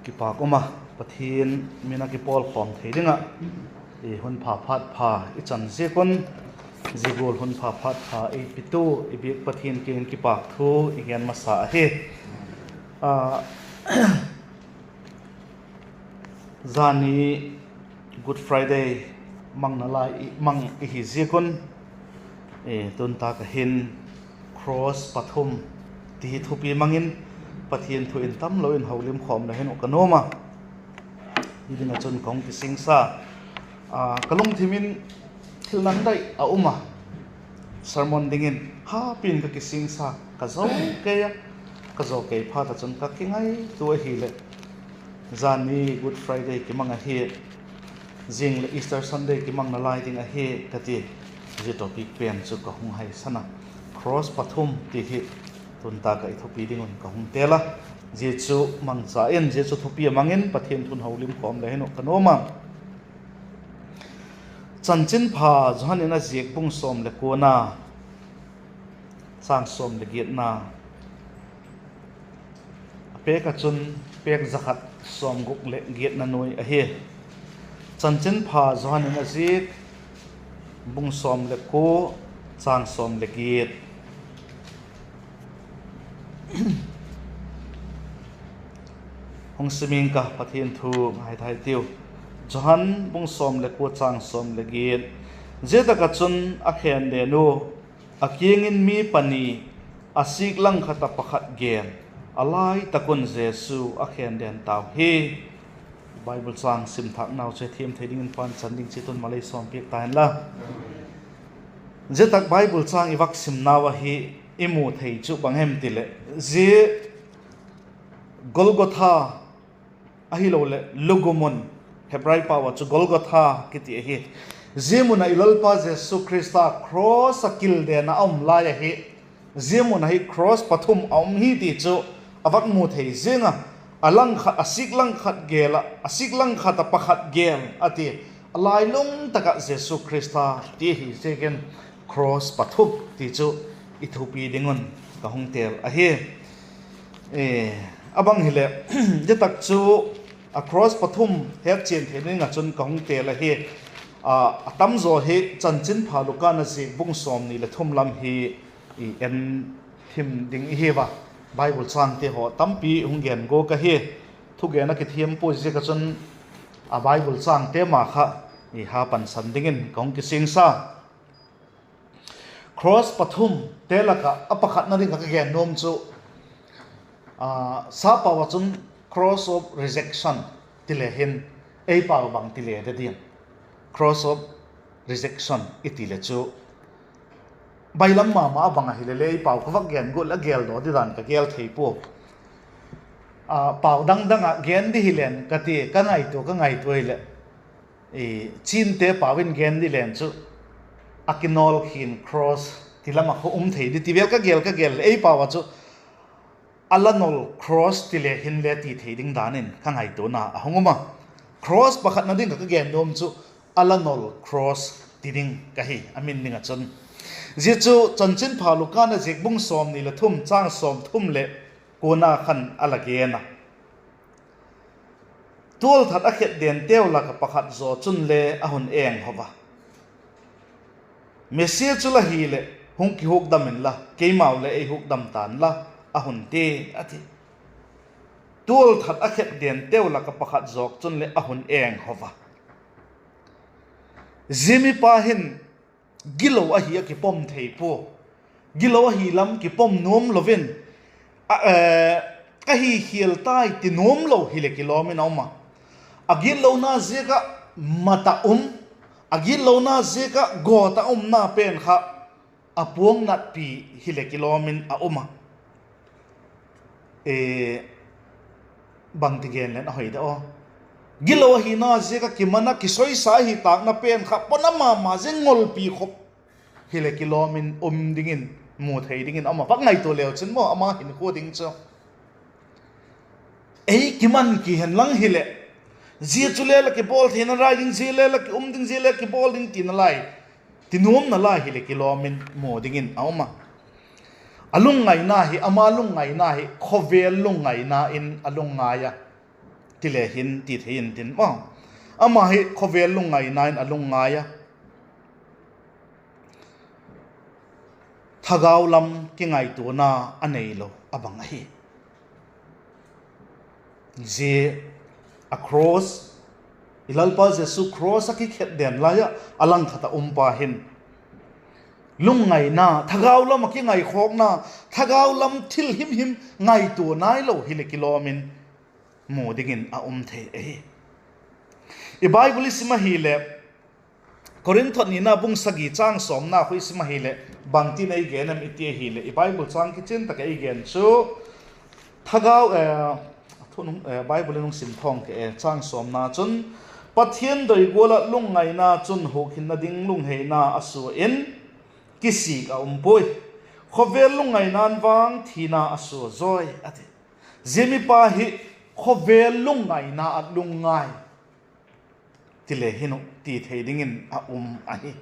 ki pa koma pathin mina ki pol khom theidinga e hun pha phat pha I chan je kon zigol hun pha phat pha e pitu e bi pathin kin ki pa thu I hian ma sa he zani Good Friday mang na lai mang hi je kon e tun ta ka hin cross pathum ti thupi mangin pathian thu in tam lo in holim khom na hen okanoma idinga chon kong ti singsa kalung thimin thilnang dai a uma sermon dingin ha pin ka ki singsa ka zo ke pha ta chon ka kingai tu hi le zani Good Friday ki manga hi jing le Easter Sunday ki mang na lai ding a he ka ti je topic pen chu ka hung hai sana cross pathum ti hi tun ta ka ithopi dingon ka hung tela je chu mang cha en je chu thopi mangin pathian thun holim khom le heno kanoma chanchin pha johanin a jek bung som le kona sang som le giat na pe ka chun pek zakhat som guk le giat na noi a he chanchin pha johanin a jek bung som le ko sang som le giat hong siming ka pathian thu ngai thai tiu johan bung som le ko chang som le giat zeta ka chun a khen de nu a kiengin mi pani asik lang khata pakhat gen alai takun jesu a khen den taw hi Bible chang sim thak naw che thiam thading in pan chanding chitun malai som pek tan la zetak Bible chang iwak sim nawa hi imu thei chu banghem tile je Golgotha ahilo le lugumon Hebrai pawa chu Golgotha kiti hi zemuna ilalpa Jesu Christa cross akil de na la ya hi zemuna hi cross pathum hi ti chu awak mu thei zenga alang khat asik lang khat gela asik lang khat pakhat gel ati alai lung taka Jesu Christa ti hi second cross pathum ti chu ithupi dingon ka hung tel a hi abang hile jetak chu across pathum hek chen thenin nga chun kong te la he atam zo he chanchin phaluka na si bung som ni le thum lam hi en thim ding hi ba Bible chang te ho tampi hungen go ka he thu ge na ki thiam po je ka chun a Bible chang te ma kha I ha pan san dingin kong ki sing sa cross pathum te la ka apakhat na ring ka ge nom chu sa pawa chun cross of rejection tile hin ei paw bang tile de dian cross of rejection itile chu bailam ma bang hi le ei paw khawak gen go la gel do di dan ka gel thei po paw dang a gen di hilen kati ka ngai to ile chin te pawin gen di len chu akinol khin cross tilama kho thei di tivel ka gel ei paw chu alanol cross tile hin le ti theding danin khangai to na ahongoma cross pakhat na ding ka gen dom chu alanol cross tiding ka hi amin ninga chon je chu chanchin phaluka na jek bung som ni le thum chang som thum le kona khan alagena tol that a khet den tew la ka pakhat zo chun le ahun eng howa message chu la hi le hung ki huk damin la keimau le ei huk dam tan la ahun te ati tol that a khet den tew la ka pakhat zok chun le ahun eng howa zimi pa hin gilo a hi ki pom thei po gilo a hi lam ki pom nom lovin ka hi hiel tai ti nom lo hi le kilomin oma agil lo na zeka mata agil lo na zeka gota na pen kha apuang nat pi hi le kilomin a oma bang tigen len hoi da o gilo hi na zeka kimana kisoi sa hi tak na pen kha ponama ma jengol pi khop hi le kilomin dingin mu thei dingin ama pak ngai to leo chen mo ama hin ko ding cho ei kiman ki hen lang hi le zia chule la ki bol thena riding zile la ki ding zile ki bol ding tin lai tinom na lai hi le kilomin mo dingin ama alung ngai na hi ama lung ngai na hi khovel lung ngai na in alung ngaya tile hin ti thein tin ma ama hi khovel lungai nine alungaya thagau lam ki ngai tu na anei lo abang hi je across ilalpa jesu cross aki khet den laya alang khata umpa hin lungai na thagau lam ki ngai khok na thagau lam thil him ngai tu nai lo hi le kilomin mo dingin a the e bible sima hi le Korinthon ni na bung sagi chang som na khui sima hi le bangti nei ge nam itie hi le e bible chang ki chen tak ei gen chu thagau thunung bible nung sim thong ke chang som na chun pathian doi gola lungai na chun ho khin na ding lung he na asu in kisi ka umpoi khovel lungai nan wang thina asu zoi ate zemi pa hi khovel lungai na at lungai tile hinu ti theding in a ahi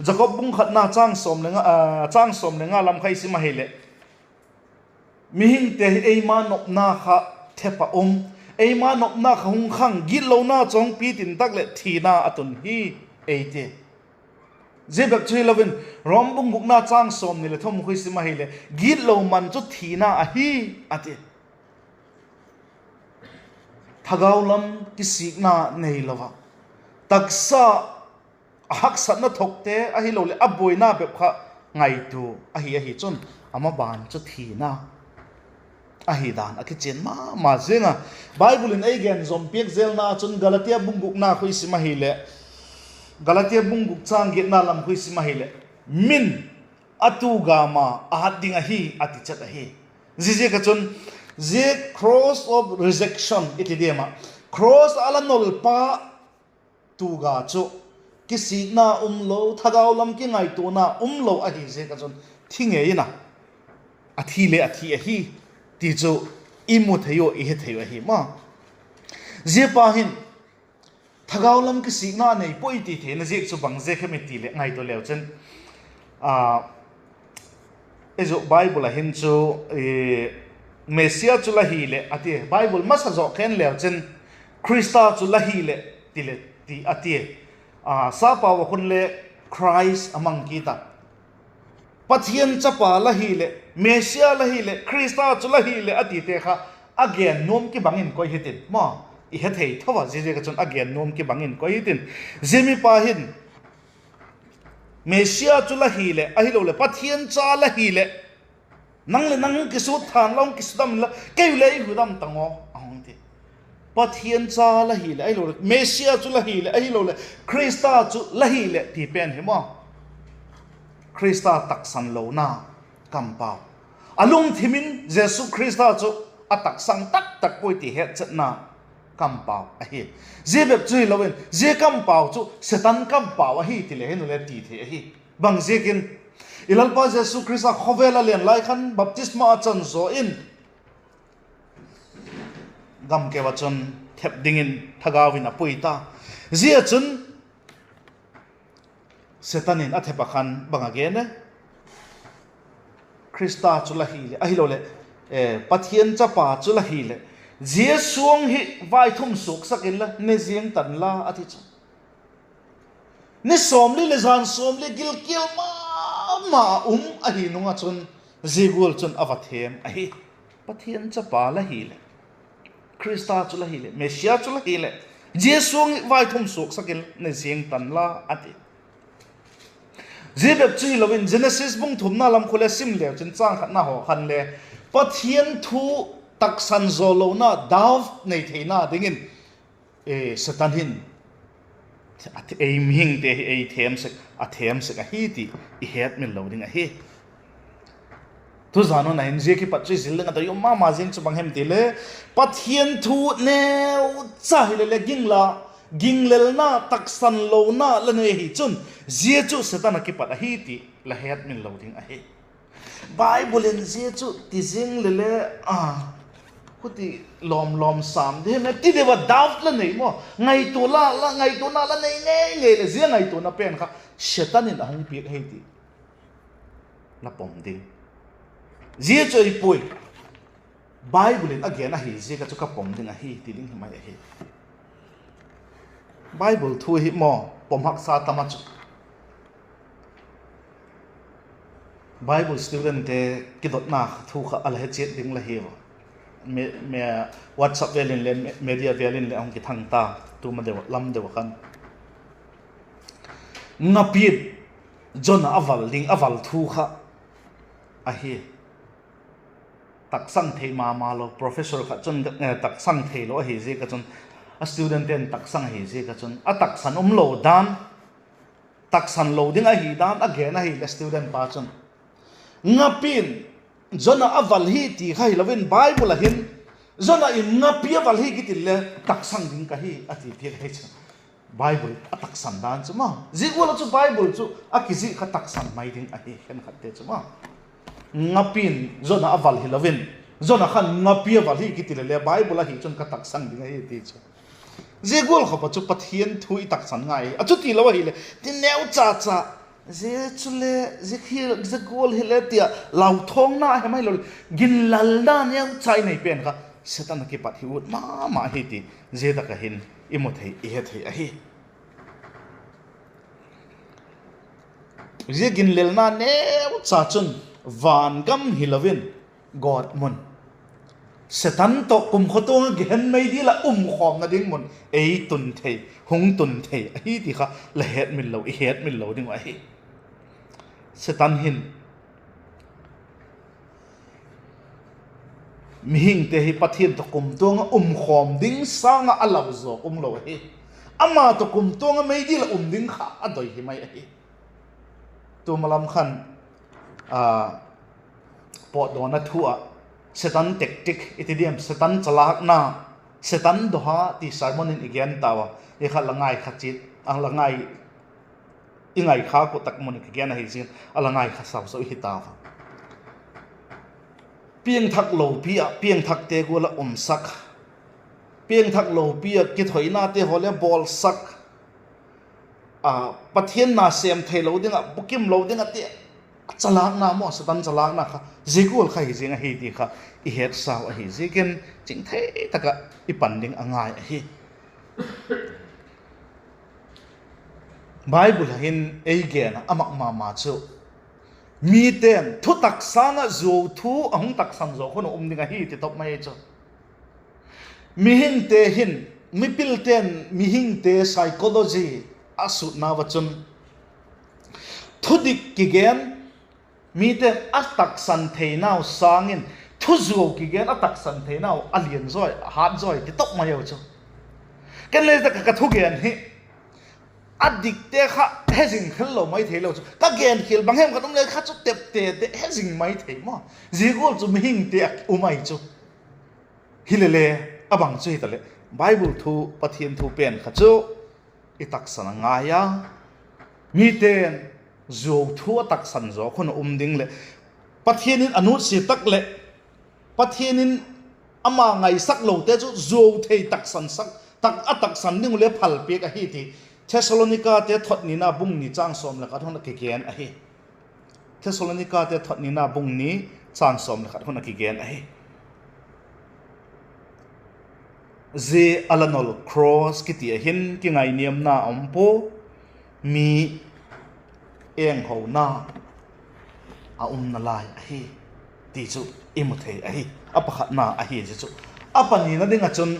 jacob bung khat na chang som lenga lam khai sima hele mihing te eima nok na kha thepa eima nok na kha hung khang git lo na chong pi tin tak le thina atun hi eite zebak chui lovin rom bung guk na chang som ni le thom khui sima hele git lo man chu thina a hi ate thagau lam kisik na nei lova taksa hak sat na thokte a hi lo le aboi na be kha ngai tu a hi chun ama ban chu thina a hi dan a ki chen ma zenga bible in again zom pek zel na chun galatia bung guk na khui sima hele galatia bung guk chang get na lam khui sima hele min atu gama a ding a hi ati chat a hi je ka chun je cross of rejection itidema cross ala nol pa tu ga chu kisi na lo thagau lam ki ngai tu na lo a hi je ka chun thinge ina a thi le a thi a hi ti chu imu theyo i he theyo hi ma je pa hin thagau lam kisi na nei poi ti the na je chu bang je khemi ti le ngai to leo chen ezo bible a hin chu Mesia chu la hi le ati bible masa zo khen le chen Christa chu la hi le tile ti ati sa pa wa kun le Christ among kita pathian chapa la hi le Mesia la hi le Christa chu la hi le ati te kha again nom ki bangin koi hitin ma I het hei thawa je ka chon again nom ki bangin koi hitin zemi pa hin Mesia chu la hi le a hi lo le pathian cha la hi le nang le nang ki su than long ki sudam la ke le I hudam tango ahong ti pathian cha la hi le ai lo Mesia chu la hi le ai lo le Christa chu la hi le ti pen he mo Christa tak san lo na kam pau alung thimin Jesus Christa chu atak sang tak poi ti het chat na kam pau a hi je bep chui lowen je kam pau chu satan kam pau a hi ti le hen le ti the hi bang je kin ilalpa Jesus Christa khovela len lai khan baptisma chan zo in gam ke wachon thep dingin thagawin apuita zia chun setanin athepa khan banga ge ne Christa chulahi le ahilo le pathian chapa chulahi le zia suang hi vai thum suk sakin la ne zieng tan la athi cha ne somli le zan somli gil kil ma ahi nunga chun zigul chun avathem ahi pathian chapa la hi le Christa chula hi le Mesia chula hi le Jesung vai thum suk sakil ne zieng tan la ati zebep chi lovin Genesis bung thum na lam khole sim le chin chang khat na ho khan le pathian thu taksan zolo na dav nei theina dingin satan hin aim hing te ei them sek a them sek a hi ti I het min loading a hi tu zano na hin je ki patri zil nga ta yo ma jing chu bang hem ti le pathian thu neu cha hi le ginglel na taksan lo na la nei hi chun je chu satan ki pat a hi ti la het min loading a hi bible in je chu ti jing le kuti lom sam de na ti de wa doubt la nei mo ngai to la ngai to na la nei nge le je ngai to na pen kha satan in hong pi he ti la pom ding je choi pui Bible in again a hi je ka chu ka pom ding a hi ti ding mai a hi Bible thu hi mo pom hak sa tama chu Bible student te kidot na thu kha al he chet ding la hi me WhatsApp velin le media velin le ong ki thang ta tu ma de lam de kan ngapit John aval ding aval thu kha a hi tak sang thei ma lo professor kha chon tak sang thei lo hi je ka chon a student ten tak sang hi je ka chon a tak san lo dan tak san lo ding a hi dan again a hi le student pa chon ngapin zona aval hi ti khai lovin Bible a hin zona in ngapi aval hi kitil le tak sang ding ka hi ati ti he chon Bible a tak san dan chuma zigwala chu Bible chu a kizi kha tak san mai ding a hi hen khat te chuma ngapin zona aval hi lovin zona khan ngapi aval hi kitil le Bible a hi chon ka tak sang ding a hi ti chu zigwal kha pa chu pathian thui tak san ngai a chu ti lo hi le ti neu cha cha ze chule ze khil ze gol hi le tia lau thong na he mai lo gin lal na neu chai nei pen kha setan ki pat hi ut ma hi ti ze ta ka hin imo thei i he thei a hi ze gin lel na neu cha chun van gam hilovin god mun setan to kum khotong gen mai di la khom na ding mun ei tun thei hung tun thei hi ti kha la het min lo i het min lo ding wa hi setan hin mi hing te hi pathian to kum tong khom ding sanga alaw zo lo hi ama to kum tong mai di la ding kha adoi hi mai hi tu malam khan po do na thua setan tactic itidiam setan chalak na setan doha ti sermon in again tawa e kha langai khachit ang langai ingai kha ko tak mon again hi sin alangai kha saw so hi tawa pieng thak lo pia pieng thak te go la sak pieng thak lo pia ki thoina te hole bol sak pathian na sem thei lo dinga bukim lo dinga te chalak na mo setan chalak na kha zigul kha hi jinga hi ti kha i het saw a hi ziken ching thei taka i panding angai a hi Bible hin again amak ma chu mi ten thu tak sana zo thu ahung tak sam zo khono dinga hi ti top mai chu mi hin te hin mi pil ten mi hin te psychology asut na wachun thudik ki gen mi te atak san thei nau sangin thu zo ki gen atak san thei nau alien zoi hat zoi ti top mai chu ken le ta ka thu gen hi adik te kha hezing hello mai thei lo chu ka gen khil bang hem ka dum le kha chu tep te hezing mai thei mo zigol chu mi hing te umai chu hilele abang chu hitale Bible thu pathian thu pen kha chu itak san nga ya mi ten zo thu tak san zo khon ding le pathianin anu si tak le pathianin ama ngai sak lo te chu zo thei tak san sak tak atak san ning le phal pe ka hi ti Thessalonica te thot ni na bung ni chang som la ka thon ki gen a hi Thessalonica te thot ni na bung ni chang som la ka thon ki gen a hi ze alanol cross ki ti hin ki ngai niam na ampo mi eng ho na na lai a hi ti chu imuthei a hi apakhat na a hi chu apani na dinga chun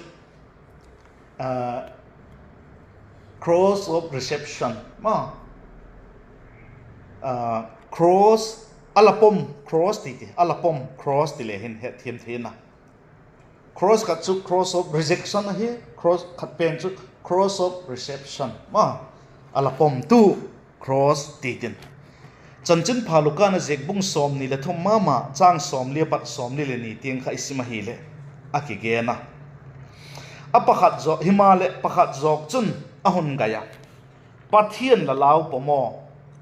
cross of reception ma cross alapom cross ti alapom cross ti le hin he thim thina cross ka chu cross of rejection hi cross khat pen chu cross of reception ma alapom tu cross ti tin chanchin phaluka na jekbung som ni le thom mama chang som le pat som ni le ni tiang kha isima hi le akigena apakhat zo himale pakhat zok chun ahun gaya pathian la lau pomo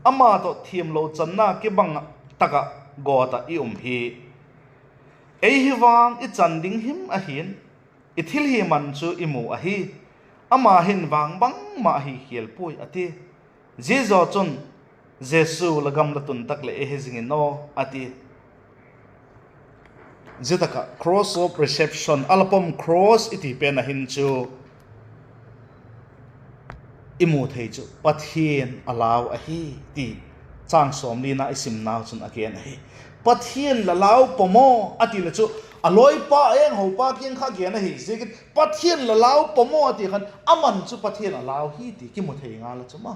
ama to thiam lo channa ke bang taka gota hi ei hiwang I chanding him a hin I thil hi man chu imu a hi ama hin wang bang ma hi khiel pui ati je zo chun jesu lagam la tun tak le e hezing no ati zetaka cross of reception alapom cross iti pen a hin chu imu thei chu pathian alaw a hi ti chang som ni na isim naw chun again hi pathian lalaw pomo ati la chu aloi pa eng ho pa kieng kha gen hi zikit pathian lalaw pomo ati khan aman chu pathian alaw hi ti ki mu thei nga la chu ma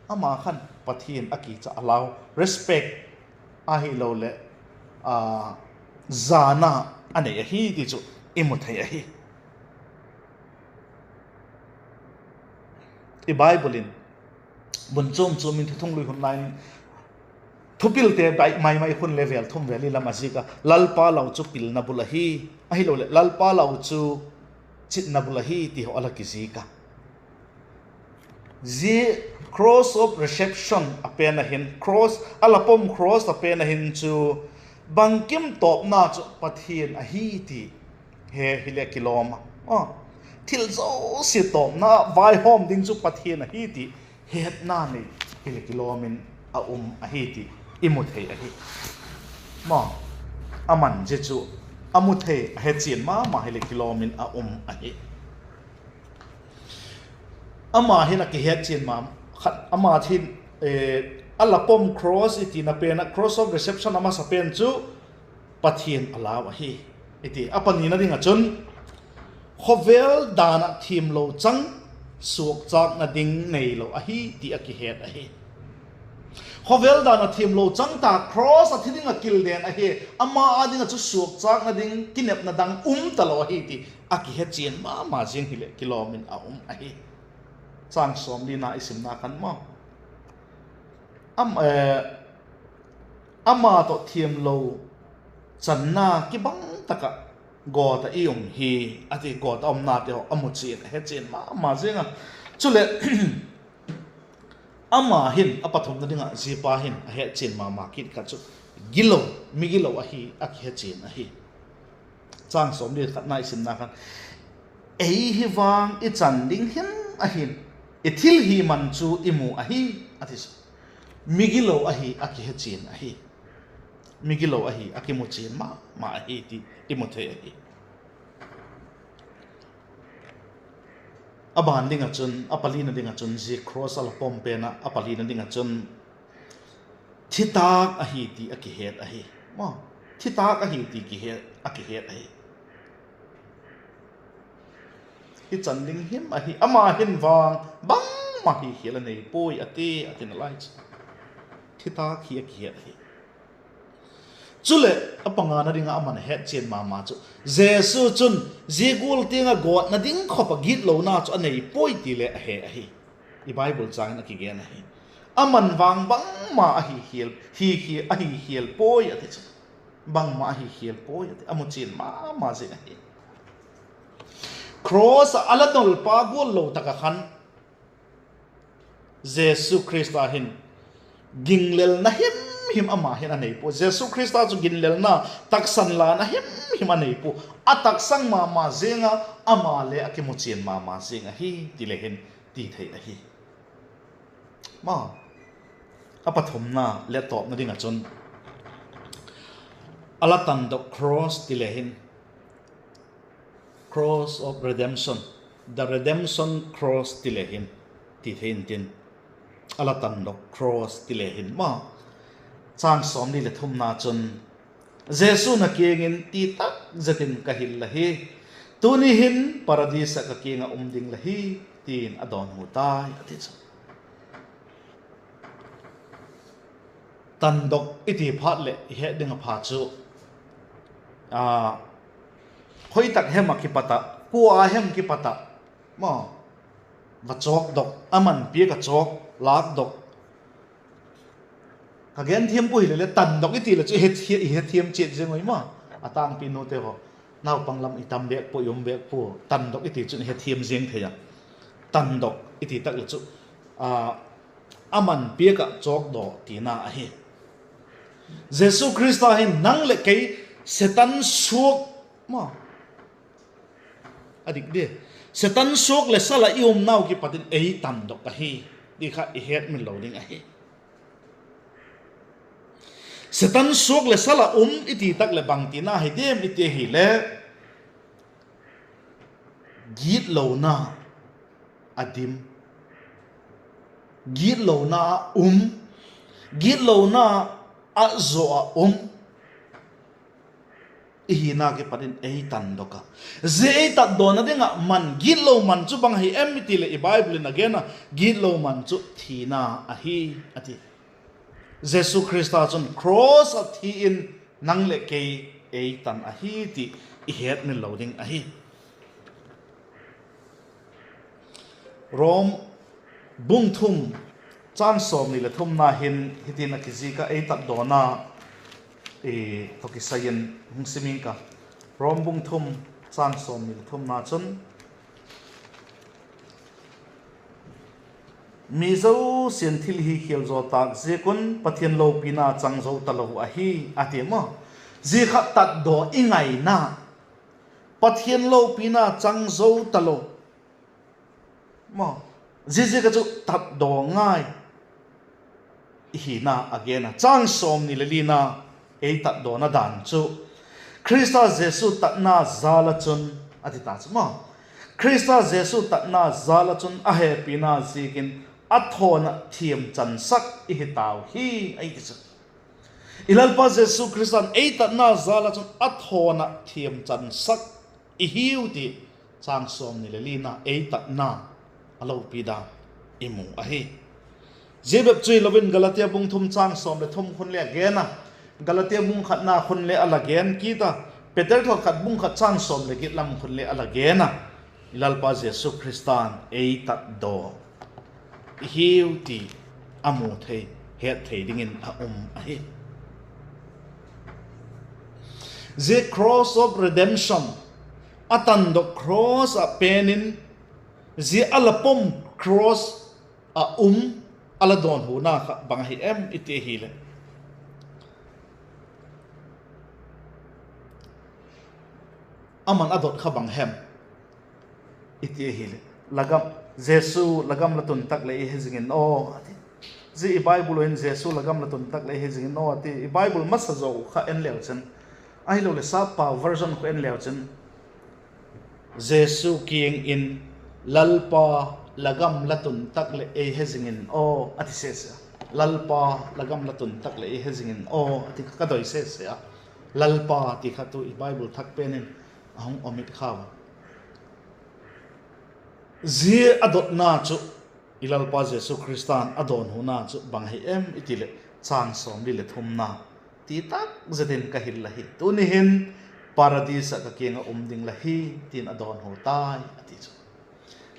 ama khan pathian aki cha alaw respect a hi lo le zana ane hi ti chu imu thei hi i bible in bun chom in thung lui hun line thupil te mai hun level thum veli lama zika lalpa lau chu pil na bulahi a hi lo le lalpa lau chu chit na bulahi ti ho ala kizika zi cross of reception apena hin cross alapom cross apena hin chu bangkim top na chu pathian a hi ti he hile kiloma thil zo si top na vai hom ding chu pathian a hi ti het na ni hile kilomin a a hi ti imut hei a hi ma aman je chu amut hei a he chin ma hile kilomin a hi ama hina ki het chin ma khat ama thin alapom cross iti na pena cross of reception ama sa pen chu pathian alaw hi iti apani na ding a chun khovel dana thim lo chang suak chak na ding nei lo a hi ti a ki het a hi khovel dana thim lo chang ta cross a thiding a kil den a hi ama ading a chu suak chak na ding kinep na dang ta lo hi ti a ki het chin ma jing hile kilomin a a hi chang som li na isim na kan ma ama to thim lo channa ki bang taka god ta ium hi ati god na te amu chin he chin ma zinga chule ama hin apathum na dinga zipa hin a he chin ma kit ka chu gilo mi gilo a hi a he chin a hi chang som li khat nai sim na kan ei hi wang I chan ding hin a hin ithil hi man chu imu a hi atis migilo a hi a he chin a hi migilo a hi a ki mu chin ma a hi ti imu the a hi aban dinga chun apalina dinga chun zi cross al pompe na apalina dinga chun thitak a hi ti a ki het a hi ma thitak a hi ti ki het a ki het a hi hi chan ding him a hi ama hin wang bang ma hi hela nei poi ati atin lai thitak hi a ki het a hi chule apanga na ringa aman het chen ma chu jesu chun jigul tinga god na ding khopa git lo na chu anei poi ti le a hi I bible chang na ki gen a hi aman wang bang ma a hi hiel a hi hiel poi ati chu bang ma a hi hiel poi ati amu chen ma je a hi cross aladol pa gol lo taka khan jesu christ a hin ginglel na him ama hin anei po jesu christ chu ginlel na taksan la na him anei po atak sang ma zenga ama le akimu chen ma zenga hi ti le hin ti thei a hi ma apathum na le top na dinga chun alatan do cross ti le hin cross of redemption the redemption cross ti le hin ti thein tin alatan do cross ti le hin ma chang som ni le thum na chun jesu na kengin ti tak zatin kahil la hi tuni hin paradisa ka kenga umding la hi tin adon hu tai ati chu tan dok iti phat le he ding pha chu khoi tak hem ki pata puwa hem ki pata ma va chok dok aman pi ka chok lak dok kagen thiam pui le tan dok iti le chu he thiam chet jengoi ma atang pi no te ho naw panglam itam bek po yom bek po tan dok iti chu he thiam jeng theya tan dok iti tak le chu aman pi ka chok do ti na a hi jesu christa hin nang le kai setan suok ma adik de setan suok le sala ium naw ki patin ei tan dok a hi di kha I het min lo ding a hi Satan suak le sala iti tak le bang tina hi dem iti hi le git lo na adim git lo na git lo na a zo a ihina ke parin ei tan doka ze ei tat do na denga man git lo man chu bang hi em iti le i bible na gena git lo man chu thina a hi ati Jesu Christa chun cross a thi in nang le ke ei tan a hi ti i het min lo ding a hi rom bung thum chan som ni le thum na hin hitin a kizi ka ei tat do na toki sayen hung siming ka rom bung thum chan som ni le thum na chun mizo sian thil hi khial zo tak je kun pathian lo pina chang zo talo a hi ati mo ji kha tat do ingai na pathian lo pina chang zo talo mo ji ka chu tat do ngai hi na again chang som ni le lina ei tat do na dan chu Krista Jesu tat na zala chun ati ta chu mo Krista Jesu tat na zala chun a he pina zikin athona thiam chan sak I hitaw hi ai kisu ilalpa Jesu Christan ei tat na zala chun athona thiam chan sak I hiu ti chang som ni le lina ei tat na alo pida imu a hi jebep chui lovin Galatia bung thum chang som le thum khun le gena Galatia bung khat na khun le ala gen kita Peter tho khat bung khat chang som le git lam khun le ala gena ilalpa Jesu Christan ei tat do hiu ti amu thei het thei dingin a a hi the cross of redemption atan do cross a penin the alapom cross a ala don hu na bang hi em ite hi le aman adot kha bang hem ite hi le lagam Jesu lagam latun tak le hezingin o zi Bible in Jesu lagam latun tak le hezingin o ati Bible masazo kha en leo chen ai lo le sa pa version ko en leo chen Jesu king in lalpa lagam latun tak le hezingin o ati se lalpa lagam latun tak le hezingin o ati ka doi se lalpa ti khatu Bible thak penin ahong omit khawa zi adot na chu ilalpa Jesu Christan adon hu na chu bang hi em itile chang som li le thum na ti tak zaden ka hil la hi tu ni hin paradise ka kenga ding la hi tin adon hu tai ati chu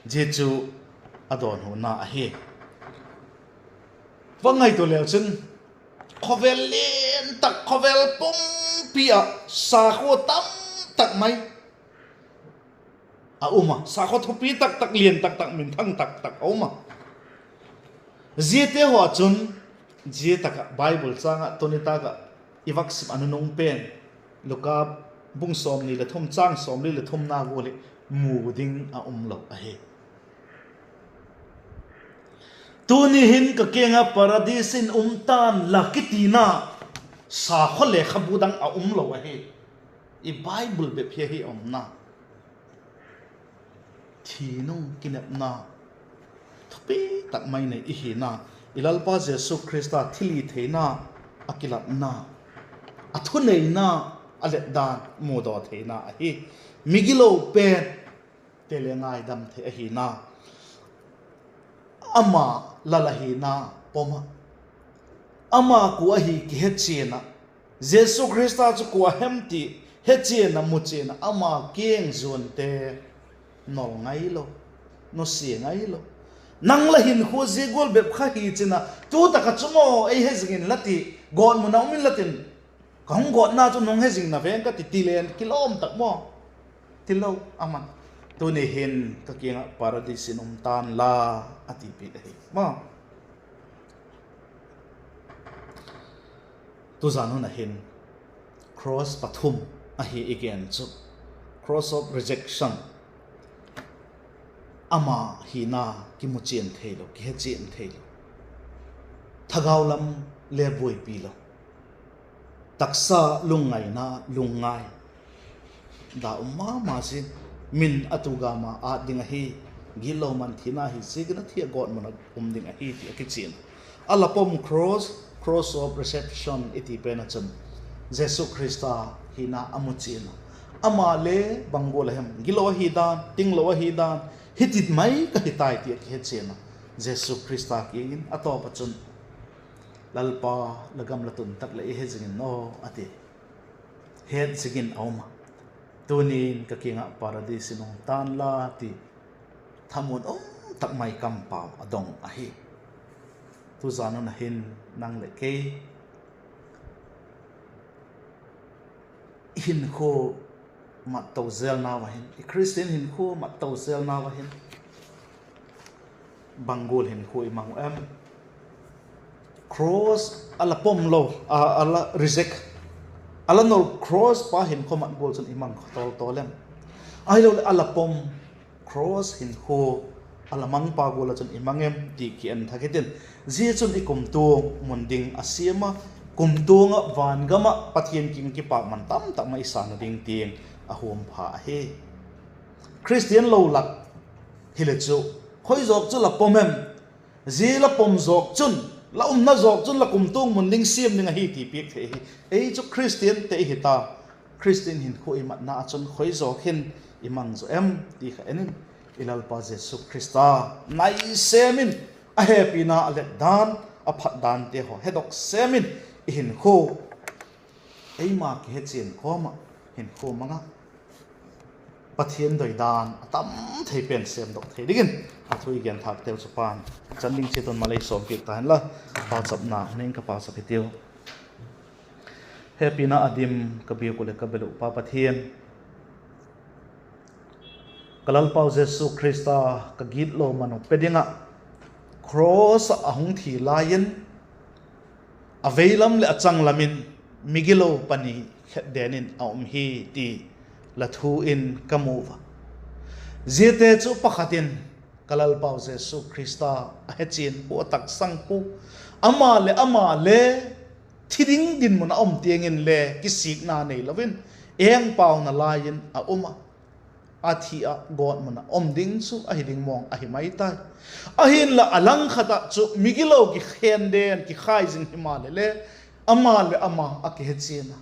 je chu adon hu na a hi wangai to leo chen khovel len tak khovel pum pia sa kho tam tak mai uma sa kho thupi tak lien tak min thang tak uma ziete ho chun zie taka Bible changa tonita ka iwak sim anunong pen luka bung som ni le thum chang som li le thum na go le mu ding a lo a he tuni hin ka kenga paradise in tan lakitina sa kho le khabudang a lo a he I Bible be phe hi na thi nung kinap na thupi tak mai nei I hi na ilalpa Jesu Christa thili theina akilat na athu nei na ale dan mu do theina a hi migilo pe telengai dam the a hi na ama lalahi na poma ama ku a hi ki hechina Jesu Christa chu ku hemti hechina muchina ama keng zon te no ngai lo no si ngai lo nang la hin khu je gol be kha hi china tu ta ka chumo ei hezingin lati gon mu naumin latin kong gon na chu nong hezing na ven ka ti tilen kilom tak mo tilo aman tu ni hin ka kinga paradise tan la ati pi dai ma tu zanu na hin cross pathum a hi again chu cross of rejection ama hina kimuchen thelo ki hechen thelo thagaulam le boi pi lo taksa lungai na lungai da ma sin min atugama a dinga hi gilo man thina hi signa thia god man dinga hi ti akichin alapom cross of reception iti penachon Jesus Christa hina amuchina amale bangol hem gilo hidan tinglo hidan hitit mai ka hitai ti hechena Jesus Christa kin ato pachun lalpa lagam latun tak le hezingin no ati het sigin auma tunin kakinga paradise nong tanla ti thamun tak mai kampam adong ahi tu zano na hin nang le ke hin kho mat tawzel na wa hin Christian hin kho mat tawzel na wa hin bangol hin kho imang cross ala pom lo ala reject ala no cross pa hin ko mat gol chun imang tolem ai lo ala pom cross hin ko ala mang pa gol chun imangem ti ki an thakitin ji chun ikum tu munding asiama kumtu nga van gama pathian king ki pa man tam tak mai san ding ting a hom pha he Christian lo lak hile chu khoi jok chu la pomem ji la pom jok chun la na jok chun la kumtung munding siam ninga hi ti pik the ei chu Christian te hi ta Christian hin khu imat na chun khoi jok hin imang zo em ti kha enin ilal pa Jesus Christa nai semin a happy na alet dan a phat dan te ho hedok semin hin khu ei ma ki he chen khoma hin khu manga pathian doi dan atam thei pen sem dok thei digin athui gen thak teu chupan chanling cheton malai som ki tan la pa chapna nen ka pa sapitiu happy na adim kabi ko le kabelu pa pathian kalal pau Jesus Christa ka git lo manu pedinga cross ahung thi lion aveilam le achang lamin migilo pani denin aum hi ti lathu in kamuwa zete chu pakhatin kalal pau Jesus Christa ahechin pu tak sang pu ama le thiding din mun om tiangin le kisik na nei lovin eng pau na lain a uma athia god mun om ding chu a hiding mong a hi mai tai a hin la alang khata chu migilo ki khen den ki khai jin himale le ama a ki hechina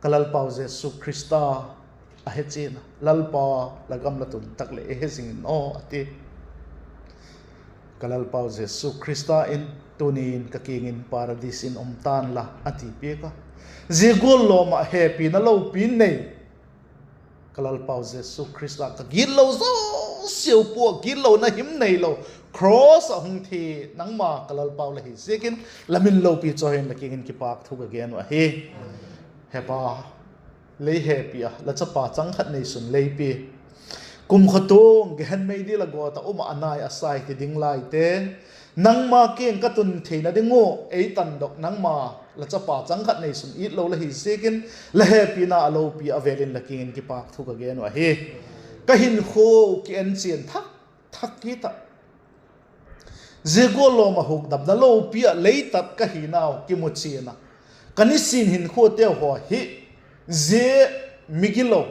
kalal pau Jesus Christa ahechina lalpa lagam latun takle ehesing no ati kalal pau Jesus Christa in tunin kakingin paradise in umtan la ati peka zigol lo ma happy na lo pin nei kalal pau Jesus Christa ka gilo zo siu po gilo na him nei lo cross ahung thi nangma kalal pau la hi sekin lamin lo pi chohen lakingin ki pak thu again wa he hepa lấy happy la chapa chang khat nei sun lei pi kum khatung ge han mei di la go ta uma anai asai ti ding lai te nangma keng katun theina dingo ei tan dok nangma la chapa chang khat nei sun it lo la hi sekin la happy na alo pi avelin la king ki pak thu ka gen wa he ka hin kho ki en chen thak ki ta zego lo ma huk dab na lo pi a lei tat ka hi naw ki mu china kanisin hin kho te ho hi ze migilo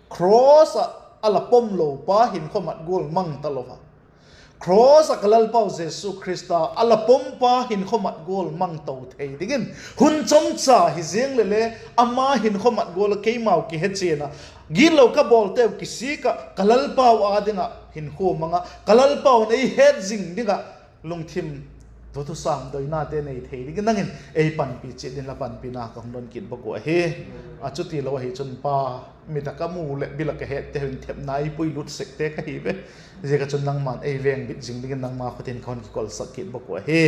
cross ala pom lo pa hin khomat gol mang talova cross akalal pau Jesus Christa ala pom pa hin khomat gol mang to thei digin hun chom cha hi zeng le ama hin khomat gol ke mau ki hechena gilo ka bol te kisika kalal pau adinga hin kho manga kalal pau nei het jing dinga lungthim tu sam doi na te nei thei dig nangin ei pan pi che din la pan pi na ka hondon kin bako he a chuti lo hi chun pa mi ta ka mu le bil ka he te hin thep nai pui lut sek te ka hi be je ka chun nang man ei veng bit jing ding nang ma khotin khon ki kol sak kin bako he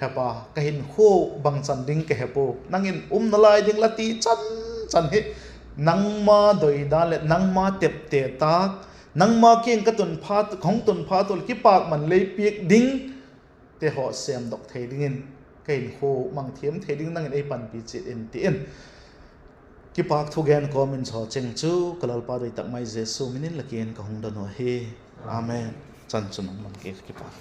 ha pa ka hin kho bang chan ding ke he po nangin na lai ding la ti chan he nang ma doi da le nang ma tep te ta nang ma keng ka tun pha khong tun pha tol ki pak man le piek ding te ho sem dok thei dingin kain kho mang thiam thei ding nang ei pan pi chit in ti in ki pak thu gen comment ho cheng chu kalal pa doi tak mai jesu minin lakin ka hong don ho he amen chan chun man ke ki pak